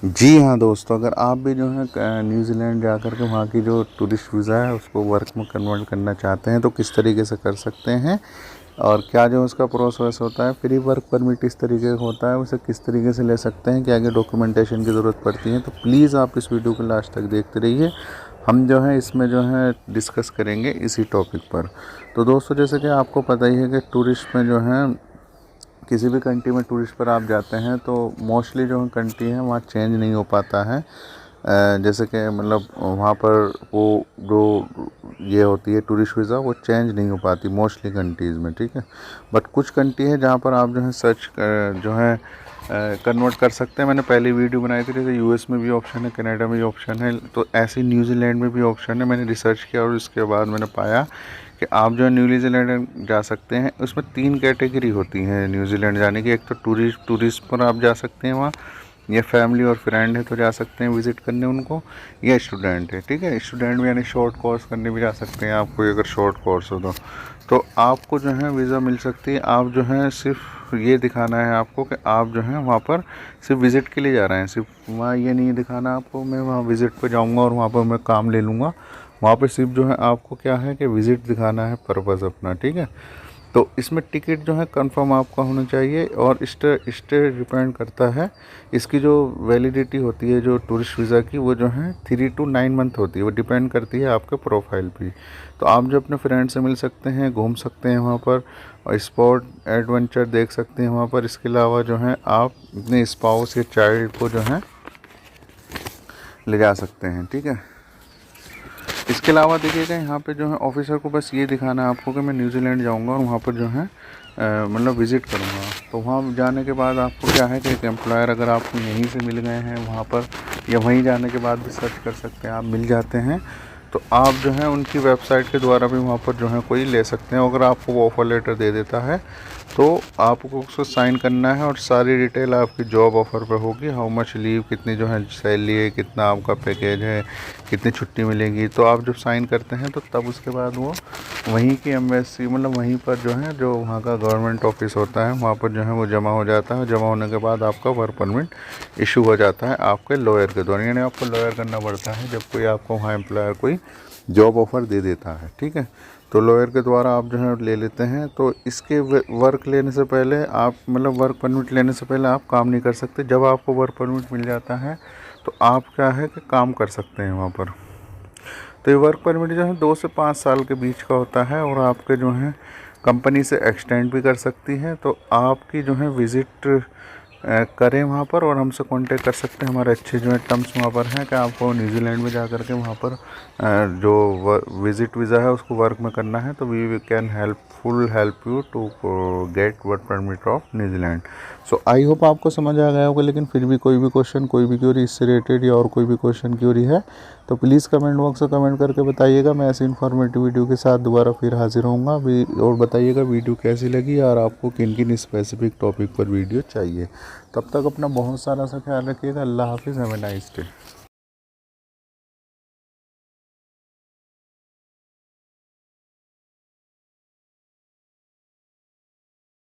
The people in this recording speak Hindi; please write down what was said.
जी हाँ दोस्तों, अगर आप भी जो है न्यूज़ीलैंड जा कर के वहाँ की जो टूरिस्ट वीज़ा है उसको वर्क में कन्वर्ट करना चाहते हैं तो किस तरीके से कर सकते हैं और क्या जो उसका प्रोसेस होता है। फ्री वर्क परमिट इस तरीके का होता है, उसे किस तरीके से ले सकते हैं, क्या क्या डॉक्यूमेंटेशन की ज़रूरत पड़ती है। तो प्लीज़ आप इस वीडियो को लास्ट तक देखते रहिए। हम जो है इसमें जो है डिस्कस करेंगे इसी टॉपिक पर। तो दोस्तों, जैसे कि आपको पता ही है कि टूरिस्ट में जो है किसी भी कंट्री में टूरिस्ट पर आप जाते हैं तो मोस्टली जो कंट्री है वहाँ चेंज नहीं हो पाता है। जैसे कि मतलब वहाँ पर वो जो ये होती है टूरिस्ट वीज़ा वो चेंज नहीं हो पाती मोस्टली कंट्रीज़ में, ठीक है। बट कुछ कंट्री है जहाँ पर आप जो है सर्च जो है कन्वर्ट कर सकते हैं। मैंने पहली वीडियो बनाई थी, जैसे यूएस में भी ऑप्शन है, कनाडा में भी ऑप्शन है, तो ऐसे न्यूजीलैंड में भी ऑप्शन है। मैंने रिसर्च किया और उसके बाद मैंने पाया कि आप जो है न्यूजीलैंड जा सकते हैं। उसमें 3 कैटेगरी होती हैं न्यूजीलैंड जाने की। एक तो टूरिस्ट पर आप जा सकते हैं वहाँ, या फैमिली और फ्रेंड है तो जा सकते हैं विज़िट करने उनको, या स्टूडेंट है, ठीक है। स्टूडेंट भी यानी शॉर्ट कोर्स करने भी जा सकते हैं आप, कोई अगर शॉर्ट कोर्स हो तो आपको जो है वीज़ा मिल सकती है। आप जो है सिर्फ ये दिखाना है आपको कि आप जो है वहाँ पर सिर्फ विज़िट के लिए जा रहे हैं। सिर्फ वहाँ ये नहीं दिखाना आपको मैं वहाँ विज़िट पर जाऊँगा और वहाँ पर मैं काम ले लूँगा। वहाँ पे सिर्फ जो है आपको क्या है कि विज़िट दिखाना है, पर्पज़ अपना, ठीक है। तो इसमें टिकट जो है कंफर्म आपका होना चाहिए और स्टे डिपेंड करता है। इसकी जो वैलिडिटी होती है जो टूरिस्ट वीज़ा की, वो जो है 3 to 9 मंथ होती है। वो डिपेंड करती है आपके प्रोफाइल पे। तो आप जो अपने फ्रेंड से मिल सकते हैं, घूम सकते हैं वहाँ पर, और स्पॉट एडवेंचर देख सकते हैं वहाँ पर। इसके अलावा जो है आप अपने स्पाउस या चाइल्ड को जो है ले जा सकते हैं, ठीक है। इसके अलावा देखिएगा यहाँ पे जो है ऑफिसर को बस ये दिखाना है आपको कि मैं न्यूजीलैंड जाऊँगा और वहाँ पर जो है मतलब विज़िट करूँगा। तो वहाँ जाने के बाद आपको क्या है कि एक एम्प्लॉयर अगर आपको यहीं से मिल गए हैं वहाँ पर, या वहीं जाने के बाद भी सर्च कर सकते हैं, आप मिल जाते हैं तो आप जो है उनकी वेबसाइट के द्वारा भी वहाँ पर जो है कोई ले सकते हैं। अगर आपको वो ऑफ़र लेटर दे देता है तो आपको उसको साइन करना है और सारी डिटेल आपकी जॉब ऑफ़र पे होगी। हाउ मच लीव, कितनी जो है सैलरी है, कितना आपका पैकेज है, कितनी छुट्टी मिलेगी। तो आप जब साइन करते हैं तो तब उसके बाद वो वहीं की एम्बेसी, मतलब वहीं पर जो है जो वहाँ का गवर्नमेंट ऑफिस होता है वहाँ पर जो है वो जमा हो जाता है। जमा होने के बाद आपका वर्क परमिट इशू हो जाता है आपके लॉयर के द्वारा। यानी आपको लॉयर करना पड़ता है जब कोई आपको वहाँ एम्प्लॉयर कोई जॉब ऑफ़र दे देता है, ठीक है। तो लॉयर के द्वारा आप जो है ले लेते हैं। तो इसके वर्क लेने से पहले आप, मतलब वर्क परमिट लेने से पहले आप काम नहीं कर सकते। जब आपको वर्क परमिट मिल जाता है तो आप क्या है कि काम कर सकते हैं वहाँ पर। तो ये वर्क परमिट जो है 2 से 5 साल के बीच का होता है और आपके जो है कंपनी से एक्सटेंड भी कर सकती है। तो आपकी जो है विज़िट करें वहाँ पर और हमसे कांटेक्ट कर सकते हैं। हमारे अच्छे जो है टर्म्स वहाँ पर हैं कि आपको न्यूजीलैंड में जा कर के वहाँ पर जो विज़िट वीज़ा है उसको वर्क में करना है तो we can help you to get work permit of New Zealand. So I hope आपको समझ आ गया होगा। लेकिन फिर भी कोई भी क्वेश्चन, कोई भी क्यूरी इससे रिलेटेड या और कोई भी क्वेश्चन क्यूरी है तो प्लीज़ कमेंट बॉक्स में कमेंट करके बताइएगा। मैं ऐसी इन्फॉर्मेटिव वीडियो के साथ दोबारा फिर हाजिर होऊंगा भी। और बताइएगा वीडियो कैसी लगी और आपको किन किन स्पेसिफिक टॉपिक पर वीडियो चाहिए। तब तक अपना बहुत सारा सा ख्याल रखिएगा। अल्लाह हाफिज़, हैव अ नाइस डे।